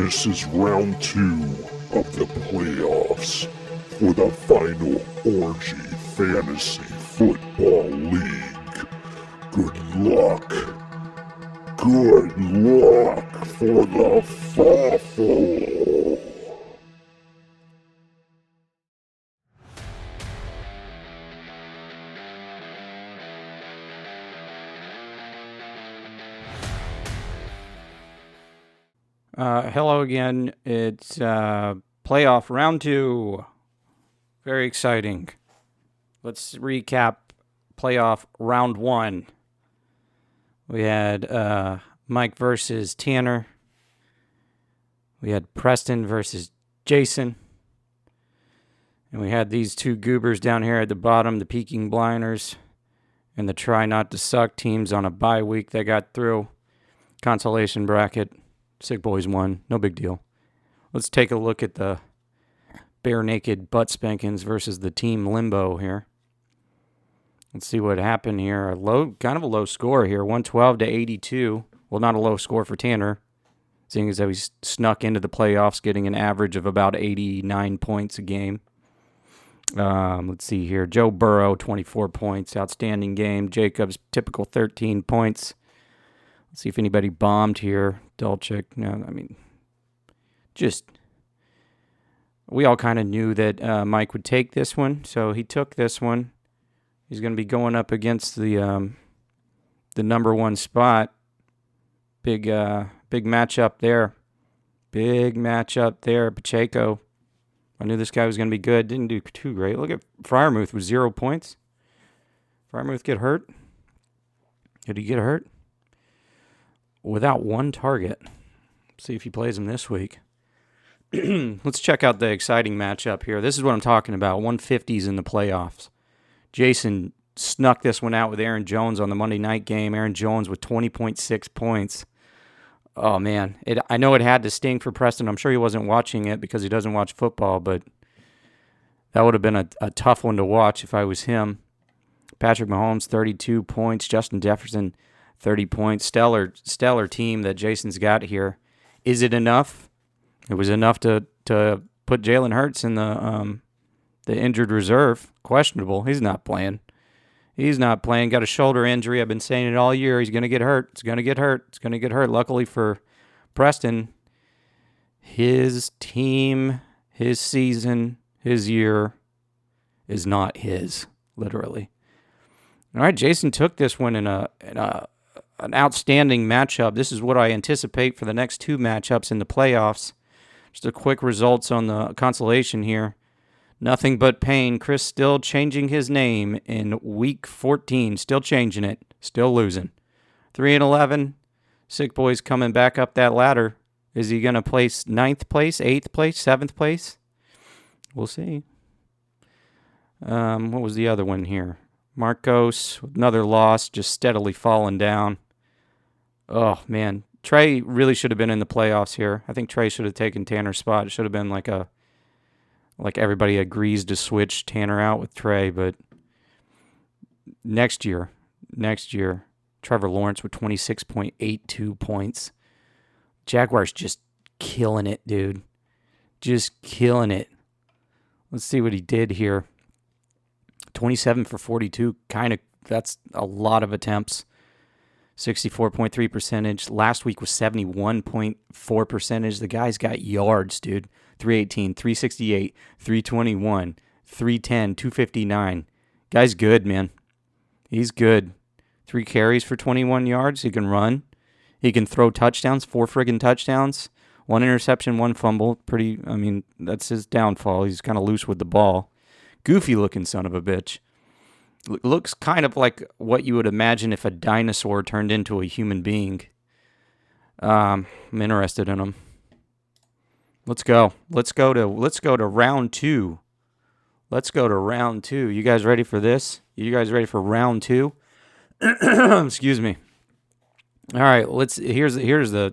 This is round 2 of the playoffs for the final Orgy Fantasy Football League. Good luck. Good luck for the F.O.F.F.L. Hello again. It's playoff round 2. Very exciting. Let's recap playoff round 1. We had Mike versus Tanner. We had Preston versus Jason. And we had these two goobers down here at the bottom, the Peking Blinders and the Try Not to Suck teams on a bye week that got through. Consolation bracket. Sick Boys won. No big deal. Let's take a look at the bare naked butt spankings versus the team Limbo here. Let's see what happened here. Kind of a low score here. 112 to 82. Well, not a low score for Tanner, seeing as though he snuck into the playoffs, getting an average of about 89 points a game. Let's see here. Joe Burrow, 24 points. Outstanding game. Jacobs, typical 13 points. Let's see if anybody bombed here. Dolchik, no, I mean, we all kind of knew that Mike would take this one, so he took this one. He's going to be going up against the number 1 spot. Big matchup there. Big matchup there. Pacheco. I knew this guy was going to be good. Didn't do too great. Look at Freiermuth with 0 points. Freiermuth get hurt? Did he get hurt? Without 1 target. See if he plays him this week. Let's check out the exciting matchup here. This is what I'm talking about. 150s in the playoffs. Jason snuck this one out with Aaron Jones on the Monday night game. Aaron Jones with 20.6 points. Oh, man. I know it had to sting for Preston. I'm sure he wasn't watching it because he doesn't watch football, but that would have been a tough one to watch if I was him. Patrick Mahomes, 32 points. Justin Jefferson, 30 points. Stellar team that Jason's got here. Is it enough? It was enough to put Jalen Hurts in the injured reserve. Questionable. He's not playing. Got a shoulder injury. I've been saying it all year. He's going to get hurt. It's going to get hurt. Luckily for Preston, his team, his season, his year is not his, literally. All right, Jason took this one in an outstanding matchup. This is what I anticipate for the next 2 matchups in the playoffs. Just a quick results on the consolation here. Nothing but pain. Chris still changing his name in week 14. Still changing it. Still losing. 3-11. Sick Boy's coming back up that ladder. Is he going to place 9th place, 8th place, 7th place? We'll see. What was the other one here? Marcos, another loss, just steadily falling down. Oh, man. Trey really should have been in the playoffs here. I think Trey should have taken Tanner's spot. It should have been like everybody agrees to switch Tanner out with Trey, but next year, Trevor Lawrence with 26.82 points. Jaguars just killing it, dude. Just killing it. Let's see what he did here. 27 for 42, that's a lot of attempts. 64.3 percentage. Last week was 71.4 percentage. The guy's got yards, dude. 318, 368, 321, 310, 259. Guy's good, man. He's good. 3 carries for 21 yards. He can run. He can throw touchdowns, 4 friggin' touchdowns. 1 interception, 1 fumble. That's his downfall. He's kind of loose with the ball. Goofy looking son of a bitch. Looks kind of like what you would imagine if a dinosaur turned into a human being. I'm interested in him. Let's go. Let's go to round 2. You guys ready for this? You guys ready for round 2? Excuse me. All right, here's a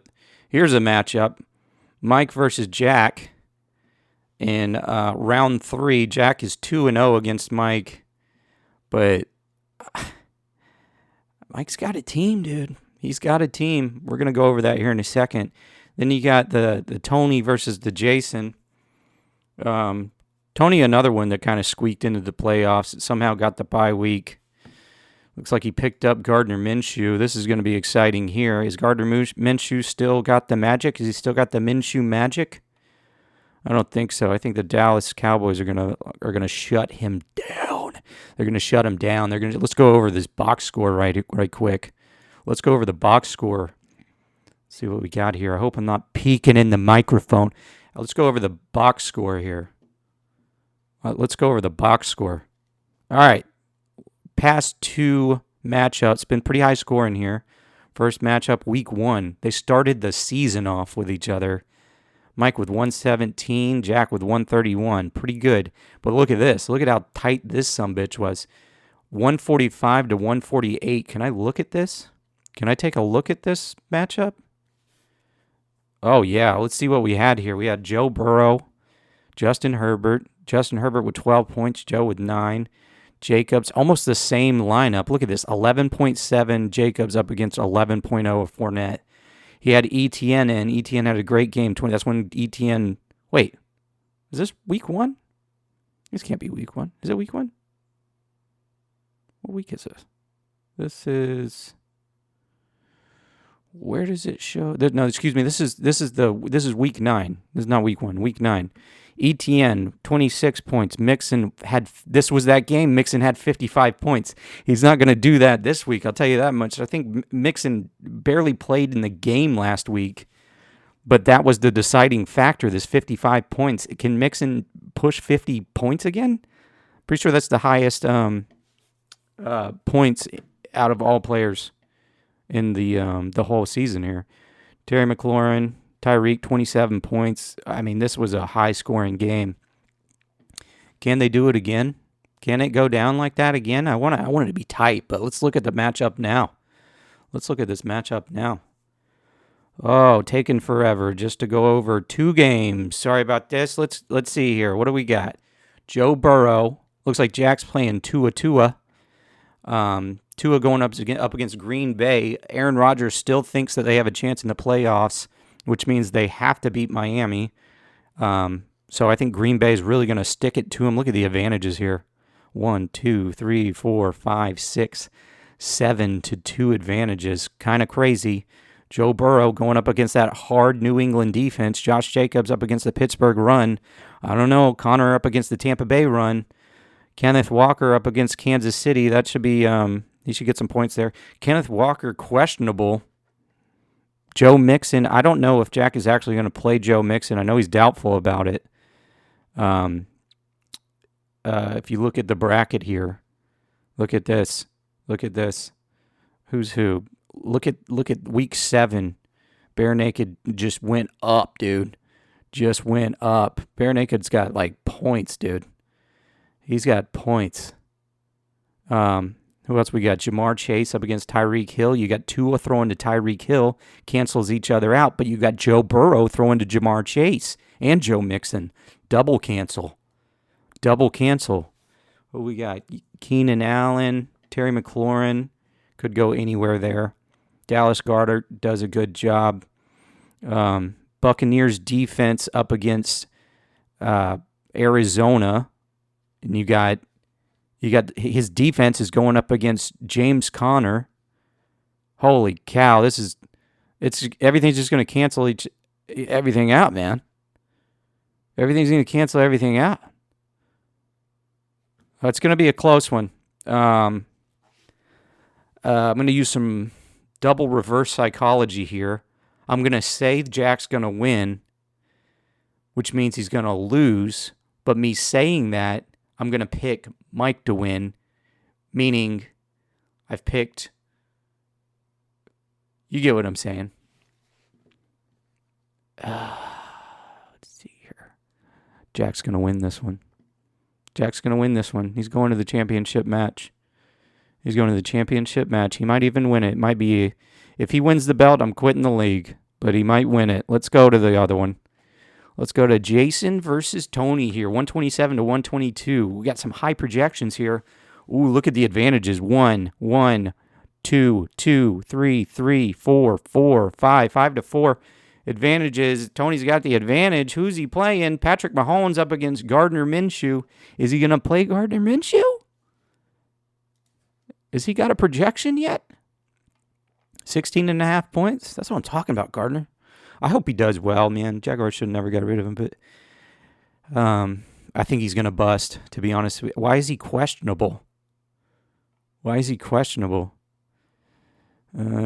matchup. Mike versus Jack. In round 3, Jack is 2-0 against Mike. But Mike's got a team, dude. He's got a team. We're going to go over that here in a second. Then you got the Tony versus the Jason. Tony, another one that kind of squeaked into the playoffs. Somehow got the bye week. Looks like he picked up Gardner Minshew. This is going to be exciting here. Is Gardner Minshew still got the magic? Has he still got the Minshew magic? I don't think so. I think the Dallas Cowboys are gonna shut him down. They're gonna shut him down. Let's go over this box score right quick. Let's go over the box score. See what we got here. I hope I'm not peeking in the microphone. Let's go over the box score here. Let's go over the box score. All right. Past two matchups, been pretty high scoring here. First matchup, week 1. They started the season off with each other. Mike with 117, Jack with 131. Pretty good. But look at this. Look at how tight this sumbitch was. 145 to 148. Can I look at this? Can I take a look at this matchup? Oh, yeah. Let's see what we had here. We had Joe Burrow, Justin Herbert. Justin Herbert with 12 points, Joe with 9. Jacobs, almost the same lineup. Look at this. 11.7 Jacobs up against 11.0 of Fournette. He had ETN in. ETN had a great game. That's when ETN... Wait. Is this week 1? This can't be week 1. Is it week 1? What week is this? This is... Where does it show? No, excuse me. This is week 9. This is not week 1. Week 9. ETN 26 points. Mixon had this was that game. Mixon had 55 points. He's not going to do that this week. I'll tell you that much. I think Mixon barely played in the game last week, but that was the deciding factor. This 55 points. Can Mixon push 50 points again? Pretty sure that's the highest points out of all players in the whole season here. Terry McLaurin, Tyreek, 27 points. I mean, this was a high-scoring game. Can they do it again? Can it go down like that again? I want it to be tight, but let's look at the matchup now. Let's look at this matchup now. Oh, taking forever just to go over 2 games. Sorry about this. Let's see here. What do we got? Joe Burrow. Looks like Jack's playing Tua. Tua going up against Green Bay. Aaron Rodgers still thinks that they have a chance in the playoffs, which means they have to beat Miami. So I think Green Bay is really going to stick it to him. Look at the advantages here. 1, 2, 3, 4, 5, 6, 7 to 2 advantages. Kind of crazy. Joe Burrow going up against that hard New England defense. Josh Jacobs up against the Pittsburgh run. I don't know. Connor up against the Tampa Bay run. Kenneth Walker up against Kansas City. That should be, he should get some points there. Kenneth Walker, questionable. Joe Mixon, I don't know if Jack is actually going to play Joe Mixon. I know he's doubtful about it. If you look at the bracket here, look at this. Look at this. Who's who? Look at week 7. Bare Naked just went up, dude. Just went up. Bare Naked's got like points, dude. He's got points. Who else we got? Jamar Chase up against Tyreek Hill. You got Tua throwing to Tyreek Hill. Cancels each other out. But you got Joe Burrow throwing to Jamar Chase and Joe Mixon. Double cancel. Double cancel. What we got? Keenan Allen, Terry McLaurin. Could go anywhere there. Dallas Goedert does a good job. Buccaneers defense up against Arizona. And you got his defense is going up against James Conner. Holy cow, it's everything's just going to cancel everything out, man. Everything's going to cancel everything out. It's going to be a close one. I'm going to use some double reverse psychology here. I'm going to say Jack's going to win, which means he's going to lose. But me saying that, I'm going to pick Mike to win, meaning I've picked... You get what I'm saying. Let's see here. Jack's going to win this one. Jack's going to win this one. He's going to the championship match. He's going to the championship match. He might even win it. It might be... If he wins the belt, I'm quitting the league. But he might win it. Let's go to the other one. Let's go to Jason versus Tony here. 127 to 122. We got some high projections here. Ooh, look at the advantages. 1, 1, 2, 2, 3, 3, 4, 4, 5, 5 to 4. Advantage is Tony's got the advantage. Who's he playing? Patrick Mahomes up against Gardner Minshew. Is he going to play Gardner Minshew? Has he got a projection yet? 16.5 points? That's what I'm talking about, Gardner. I hope he does well, man. Jaguars should never get rid of him, but I think he's going to bust, to be honest with you. Why is he questionable? Why is he questionable? Why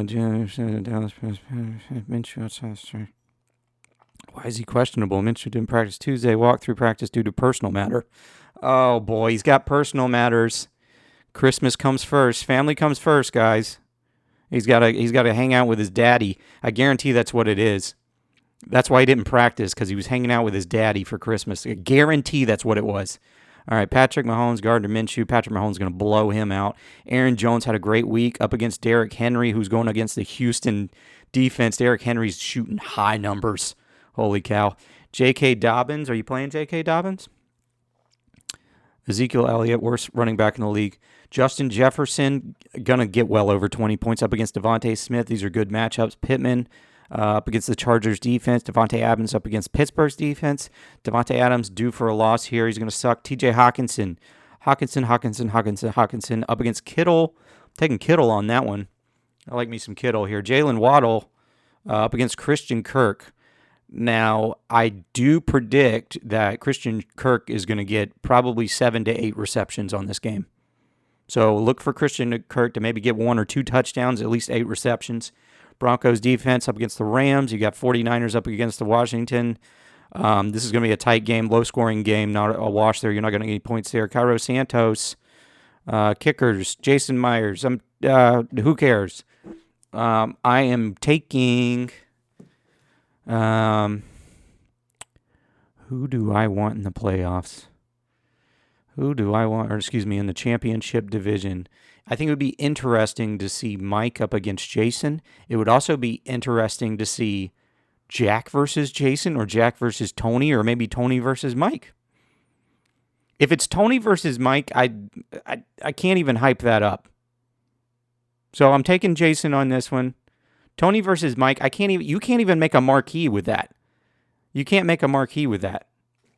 is he questionable? Minshew didn't practice Tuesday. Walked through practice due to personal matter. Oh, boy. He's got personal matters. Christmas comes first. Family comes first, guys. He's got to hang out with his daddy. I guarantee that's what it is. That's why he didn't practice, because he was hanging out with his daddy for Christmas. I guarantee that's what it was. All right, Patrick Mahomes, Gardner Minshew. Patrick Mahomes is going to blow him out. Aaron Jones had a great week up against Derrick Henry, who's going against the Houston defense. Derrick Henry's shooting high numbers. Holy cow. J.K. Dobbins. Are you playing J.K. Dobbins? Ezekiel Elliott, worst running back in the league. Justin Jefferson, going to get well over 20 points up against Devontae Smith. These are good matchups. Pittman up against the Chargers defense. Devontae Adams up against Pittsburgh's defense. Devontae Adams due for a loss here. He's going to suck. TJ Hawkinson up against Kittle. Taking Kittle on that one. I like me some Kittle here. Jalen Waddle up against Christian Kirk. Now, I do predict that Christian Kirk is going to get probably 7 to 8 receptions on this game. So look for Christian Kirk to maybe get 1 or 2 touchdowns, at least 8 receptions. Broncos defense up against the Rams. You got 49ers up against the Washington. This is going to be a tight game, low-scoring game, not a wash there. You're not going to get any points there. Cairo Santos, kickers, Jason Myers. Who cares? I am taking... who do I want in the playoffs? In the championship division? I think it would be interesting to see Mike up against Jason. It would also be interesting to see Jack versus Jason, or Jack versus Tony, or maybe Tony versus Mike. If it's Tony versus Mike, I can't even hype that up. So I'm taking Jason on this one. Tony versus Mike, you can't even make a marquee with that. You can't make a marquee with that.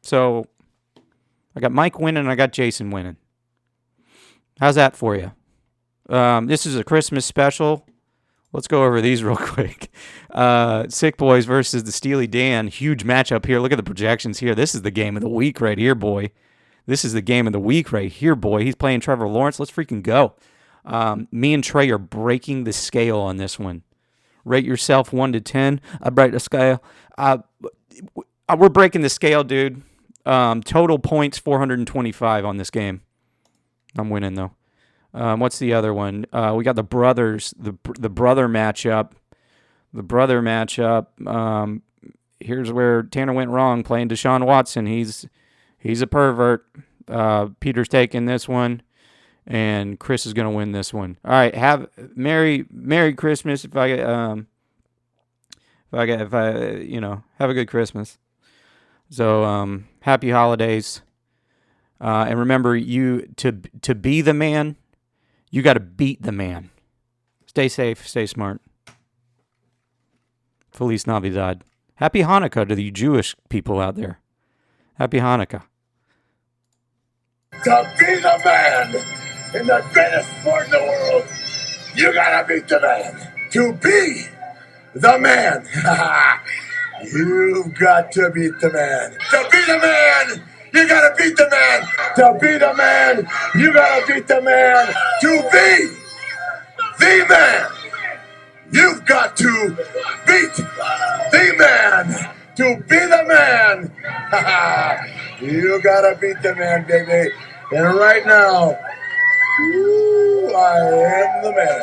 So I got Mike winning, I got Jason winning. How's that for you? This is a Christmas special. Let's go over these real quick. Sick Boys versus the Steely Dan. Huge matchup here. Look at the projections here. This is the game of the week right here, boy. He's playing Trevor Lawrence. Let's freaking go. Me and Trey are breaking the scale on this one. Rate yourself 1 to 10. I break the scale. We're breaking the scale, dude. Total points 425 on this game. I'm winning though. What's the other one? We got the brothers, the brother matchup. Here's where Tanner went wrong playing Deshaun Watson. He's a pervert. Peter's taking this one, and Chris is gonna win this one. All right, have Merry Christmas. Have a good Christmas. So happy holidays. And remember, to be the man, you got to beat the man. Stay safe, stay smart. Feliz Navidad. Happy Hanukkah to the Jewish people out there. Happy Hanukkah. To be the man in the greatest sport in the world, you gotta beat the man. To be the man, you've got to beat the man. To be the man, you gotta beat the man. To be the man, you gotta beat the man. To be the man, you've got to beat the man. To be the man, you gotta beat the man, baby. And right now, I am the man.